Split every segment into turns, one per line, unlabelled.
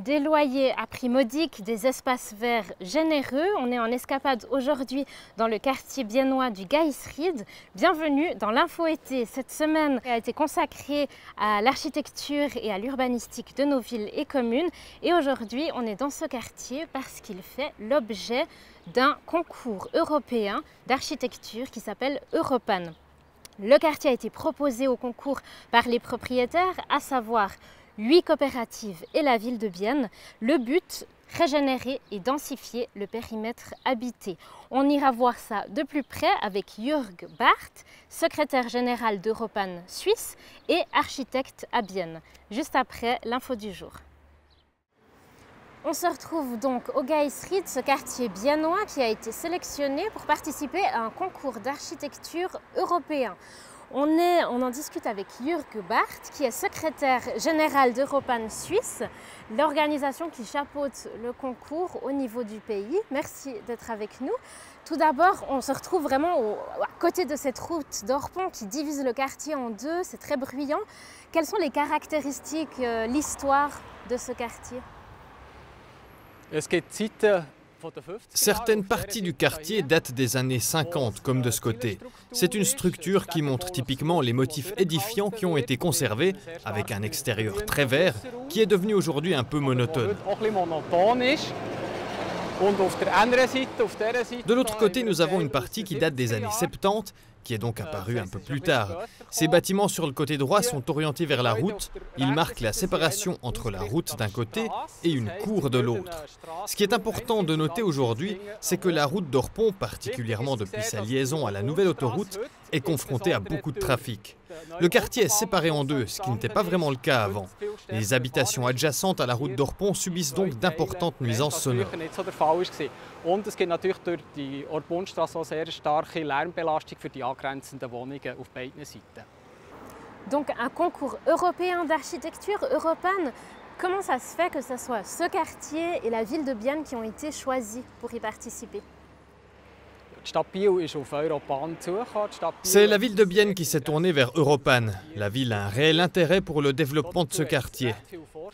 Des loyers à prix modique, des espaces verts généreux. On est en escapade aujourd'hui dans le quartier biennois du Gaisried. Bienvenue dans l'Info Été. Cette semaine a été consacrée à l'architecture et à l'urbanistique de nos villes et communes. Et aujourd'hui, on est dans ce quartier parce qu'il fait l'objet d'un concours européen d'architecture qui s'appelle Europan. Le quartier a été proposé au concours par les propriétaires, à savoir 8 coopératives et la ville de Bienne. Le but, régénérer et densifier le périmètre habité. On ira voir ça de plus près avec Jörg Barth, secrétaire général d'Europan Suisse et architecte à Bienne, juste après l'info du jour. On se retrouve donc au Gaisried, ce quartier biennois qui a été sélectionné pour participer à un concours d'architecture européen. On en discute avec Jörg Barth, qui est secrétaire général d'Europan Suisse, l'organisation qui chapeaute le concours au niveau du pays. Merci d'être avec nous. Tout d'abord, on se retrouve vraiment à côté de cette route d'Orpon qui divise le quartier en deux. C'est très bruyant. Quelles sont les caractéristiques, l'histoire de ce quartier ?
Certaines parties du quartier datent des années 50, comme de ce côté. C'est une structure qui montre typiquement les motifs édifiants qui ont été conservés, avec un extérieur très vert, qui est devenu aujourd'hui un peu monotone. De l'autre côté, nous avons une partie qui date des années 70, qui est donc apparue un peu plus tard. Ces bâtiments sur le côté droit sont orientés vers la route. Ils marquent la séparation entre la route d'un côté et une cour de l'autre. Ce qui est important de noter aujourd'hui, c'est que la route d'Orpon, particulièrement depuis sa liaison à la nouvelle autoroute, est confrontée à beaucoup de trafic. Le quartier est séparé en deux, ce qui n'était pas vraiment le cas avant. Les habitations adjacentes à la route d'Orpon subissent donc d'importantes nuisances sonores.
Und es gibt natürlich durch die Orponstrasse auch sehr starke Lärmbelastung für die angrenzenden Wohnungen auf beiden Seiten.
Donc un concours européen d'architecture, Europan. Comment ça se fait que ce soit ce quartier et la ville de Bienne qui ont été choisis pour y participer ?
C'est la ville de Bienne qui s'est tournée vers Europan. La ville a un réel intérêt pour le développement de ce quartier.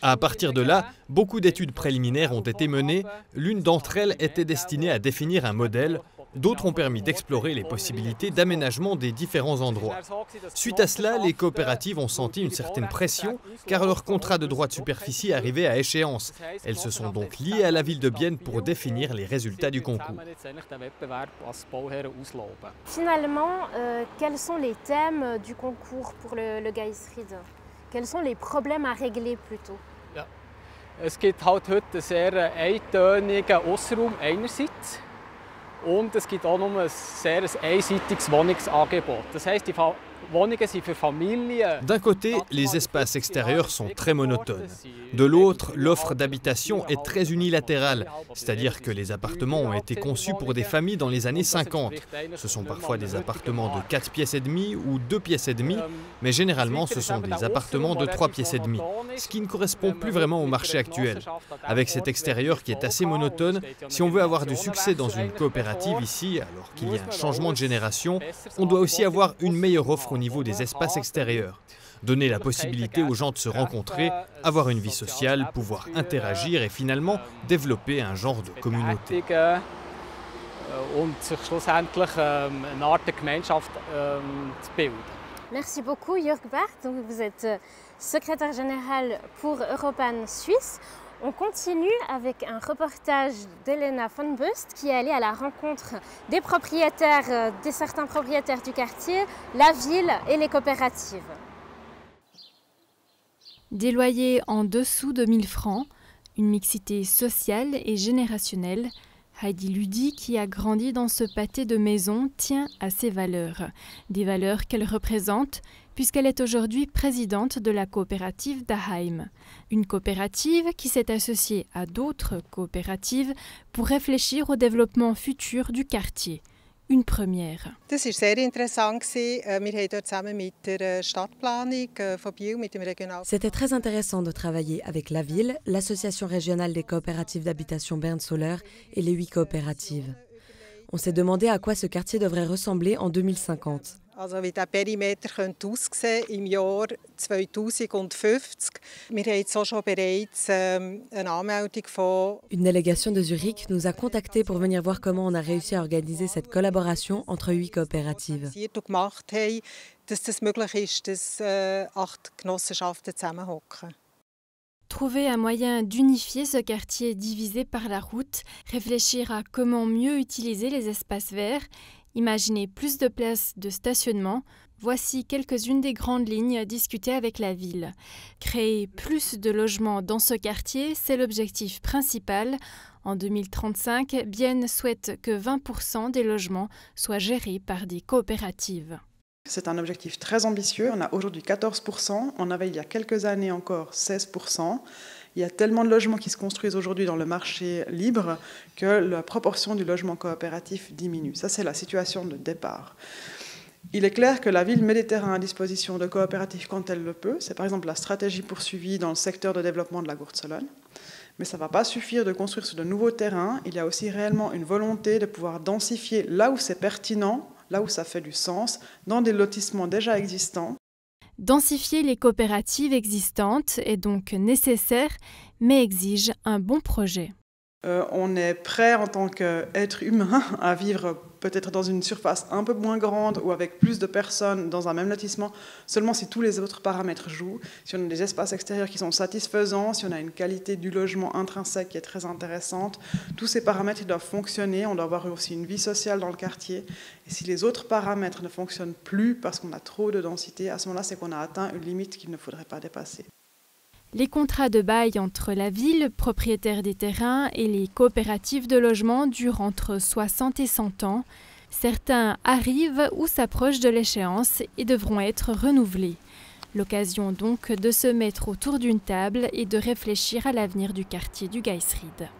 À partir de là, beaucoup d'études préliminaires ont été menées. L'une d'entre elles était destinée à définir un modèle. D'autres ont permis d'explorer les possibilités d'aménagement des différents endroits. Suite à cela, les coopératives ont senti une certaine pression car leur contrat de droit de superficie arrivait à échéance. Elles se sont donc liées à la ville de Bienne pour définir les résultats du concours.
Finalement, quels sont les thèmes du concours pour le Gaisried ? Quels sont les problèmes à régler plutôt ?
Es gibt halt heute einen sehr eintönigen Aussenraum einerseits. Und es gibt auch nur ein sehr einseitiges Wohnungsangebot. Das heisst, die Wohnungen sind für Familien.
D'un côté, les espaces extérieurs sont très monotones. De l'autre, l'offre d'habitation est très unilatérale, c'est-à-dire que les appartements ont été conçus pour des familles dans les années 50. Ce sont parfois des appartements de 4 pièces et demie ou 2 pièces et demie, mais généralement ce sont des appartements de 3 pièces et demie, ce qui ne correspond plus vraiment au marché actuel. Avec cet extérieur qui est assez monotone, si on veut avoir du succès dans une coopérative ici, alors qu'il y a un changement de génération, on doit aussi avoir une meilleure offre au niveau des espaces extérieurs. Donner la possibilité aux gens de se rencontrer, avoir une vie sociale, pouvoir interagir et finalement développer un genre de communauté.
Merci beaucoup Jörg Barth. Donc vous êtes secrétaire général pour Europan Suisse. On continue avec un reportage d'Elena von Bust qui est allée à la rencontre des propriétaires, certains propriétaires du quartier, la ville et les coopératives.
Des loyers en dessous de 1000 francs, une mixité sociale et générationnelle. Heidi Ludi, qui a grandi dans ce pâté de maison, tient à ses valeurs. Des valeurs qu'elle représente puisqu'elle est aujourd'hui présidente de la coopérative Daheim. Une coopérative qui s'est associée à d'autres coopératives pour réfléchir au développement futur du quartier. Une première.
C'était très intéressant de travailler avec la ville, l'association régionale des coopératives d'habitation Bern Soler et les 8 coopératives. On s'est demandé à quoi ce quartier devrait ressembler en 2050.
Also wie der Perimeter könnte aussehen im Jahr 2050. Wir haben jetzt auch schon bereits eine Anmeldung von...
Une délégation de Zurich nous a contactés pour venir voir comment on a réussi à organiser cette collaboration entre 8 coopératives.
...gemacht haben, dass das möglich ist, dass 8 Genossenschaften zusammenhocken.
Trouver un moyen d'unifier ce quartier divisé par la route, réfléchir à comment mieux utiliser les espaces verts, imaginer plus de places de stationnement, voici quelques-unes des grandes lignes discutées avec la ville. Créer plus de logements dans ce quartier, c'est l'objectif principal. En 2035, Bienne souhaite que 20% des logements soient gérés par des coopératives.
C'est un objectif très ambitieux. On a aujourd'hui 14%. On avait il y a quelques années encore 16%. Il y a tellement de logements qui se construisent aujourd'hui dans le marché libre que la proportion du logement coopératif diminue. Ça, c'est la situation de départ. Il est clair que la ville met des terrains à disposition de coopératives quand elle le peut. C'est par exemple la stratégie poursuivie dans le secteur de développement de la Gourtsolonne. Mais ça ne va pas suffire de construire sur de nouveaux terrains. Il y a aussi réellement une volonté de pouvoir densifier là où c'est pertinent, là où ça fait du sens, dans des lotissements déjà existants.
Densifier les coopératives existantes est donc nécessaire, mais exige un bon projet.
On est prêt en tant qu'être humain à vivre peut-être dans une surface un peu moins grande ou avec plus de personnes dans un même lotissement, seulement si tous les autres paramètres jouent, si on a des espaces extérieurs qui sont satisfaisants, si on a une qualité du logement intrinsèque qui est très intéressante. Tous ces paramètres doivent fonctionner, on doit avoir aussi une vie sociale dans le quartier. Et si les autres paramètres ne fonctionnent plus parce qu'on a trop de densité, à ce moment-là, c'est qu'on a atteint une limite qu'il ne faudrait pas dépasser.
Les contrats de bail entre la ville, propriétaire des terrains, et les coopératives de logement durent entre 60 et 100 ans. Certains arrivent ou s'approchent de l'échéance et devront être renouvelés. L'occasion donc de se mettre autour d'une table et de réfléchir à l'avenir du quartier du Gaisried.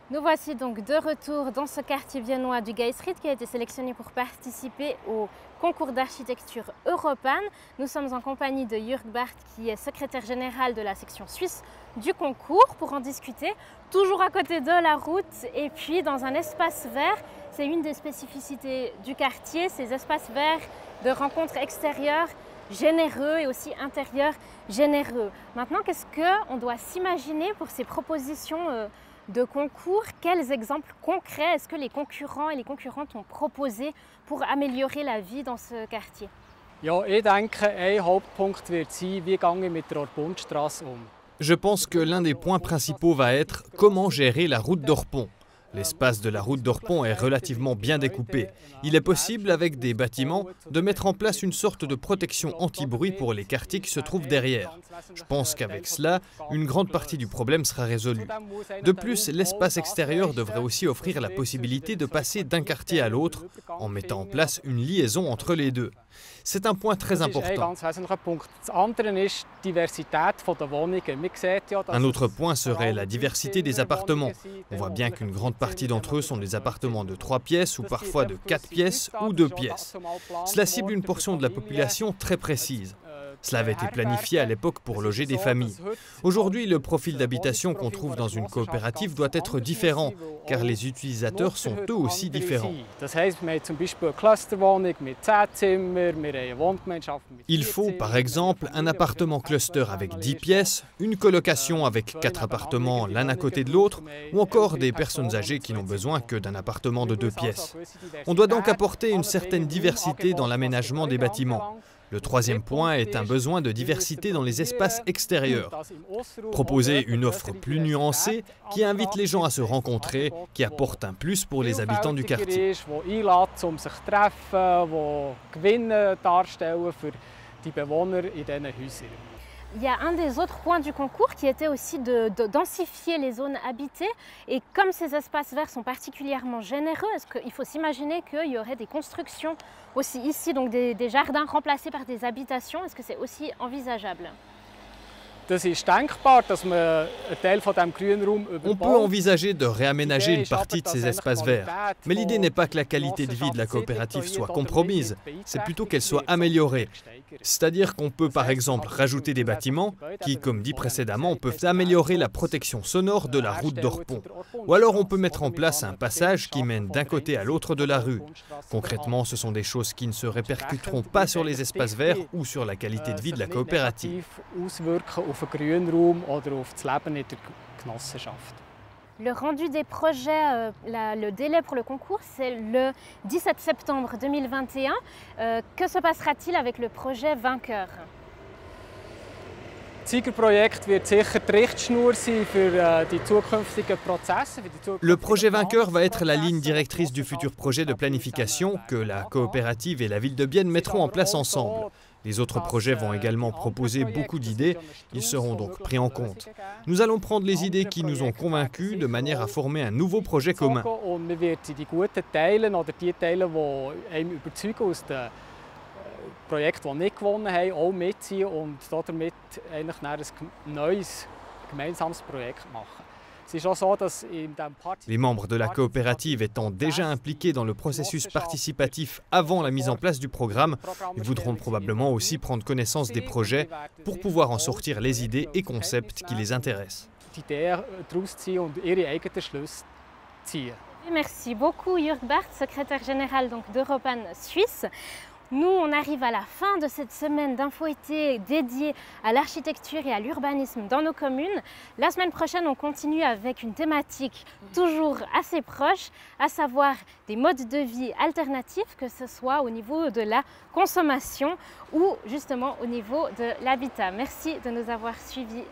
Nous voici donc de retour dans ce quartier viennois du Gaisried qui a été sélectionné pour participer au concours d'architecture Europan. Nous sommes en compagnie de Jörg Barth qui est secrétaire général de la section suisse du concours pour en discuter, toujours à côté de la route et puis dans un espace vert. C'est une des spécificités du quartier, ces espaces verts de rencontres extérieures généreux et aussi intérieurs généreux. Maintenant, qu'est-ce qu'on doit s'imaginer pour ces propositions de concours? Quels exemples concrets est-ce que les concurrents et les concurrentes ont proposé pour améliorer la vie dans ce quartier?
Ja, ich denke, ein Hauptpunkt wird sein, wie gehe ich mit der Orpundstrasse um.
Je pense que l'un des points principaux va être comment gérer la route d'Orpont. L'espace de la route d'Orpont est relativement bien découpé. Il est possible, avec des bâtiments, de mettre en place une sorte de protection anti-bruit pour les quartiers qui se trouvent derrière. Je pense qu'avec cela, une grande partie du problème sera résolue. De plus, l'espace extérieur devrait aussi offrir la possibilité de passer d'un quartier à l'autre en mettant en place une liaison entre les deux. C'est un point très important. Un autre point serait la diversité des appartements. On voit bien qu'une grande partie d'entre eux sont des appartements de 3 pièces ou parfois de 4 pièces ou 2 pièces. Cela cible une portion de la population très précise. Cela avait été planifié à l'époque pour loger des familles. Aujourd'hui, le profil d'habitation qu'on trouve dans une coopérative doit être différent, car les utilisateurs sont eux aussi différents. Il faut, par exemple, un appartement cluster avec 10 pièces, une colocation avec 4 appartements l'un à côté de l'autre, ou encore des personnes âgées qui n'ont besoin que d'un appartement de 2 pièces. On doit donc apporter une certaine diversité dans l'aménagement des bâtiments. Le troisième point est un besoin de diversité dans les espaces extérieurs. Proposer une offre plus nuancée qui invite les gens à se rencontrer, qui apporte un plus pour les habitants du quartier.
Il y a un des autres points du concours qui était aussi de densifier les zones habitées. Et comme ces espaces verts sont particulièrement généreux, est-ce qu'il faut s'imaginer qu'il y aurait des constructions aussi ici, donc des jardins remplacés par des habitations? Est-ce que c'est aussi envisageable?
On
peut envisager de réaménager une partie de ces espaces verts. Mais l'idée n'est pas que la qualité de vie de la coopérative soit compromise, c'est plutôt qu'elle soit améliorée. C'est-à-dire qu'on peut par exemple rajouter des bâtiments qui, comme dit précédemment, peuvent améliorer la protection sonore de la route d'Orpont. Ou alors on peut mettre en place un passage qui mène d'un côté à l'autre de la rue. Concrètement, ce sont des choses qui ne se répercuteront pas sur les espaces verts ou sur la qualité de vie de la coopérative.
Le rendu des projets, le délai pour le concours, c'est le 17 septembre 2021. Que se passera-t-il avec le projet Vainqueur?
Le projet Vainqueur va être la ligne directrice du futur projet de planification que la coopérative et la ville de Bienne mettront en place ensemble. Les autres projets vont également proposer beaucoup d'idées, ils seront donc pris en compte. Nous allons prendre les idées qui nous ont convaincus de manière à former un nouveau projet commun.
Projekte, die nicht gewonnen haben, auch mitziehen und damit eigentlich ein neues gemeinsames Projekt machen.
Les membres de la coopérative étant déjà impliqués dans le processus participatif avant la mise en place du programme, ils voudront probablement aussi prendre connaissance des projets pour pouvoir en sortir les idées et concepts qui les intéressent.
Merci beaucoup Jörg Barth, secrétaire général d'Europan Suisse. Nous, on arrive à la fin de cette semaine d'info-été dédiée à l'architecture et à l'urbanisme dans nos communes. La semaine prochaine, on continue avec une thématique toujours assez proche, à savoir des modes de vie alternatifs, que ce soit au niveau de la consommation ou justement au niveau de l'habitat. Merci de nous avoir suivis.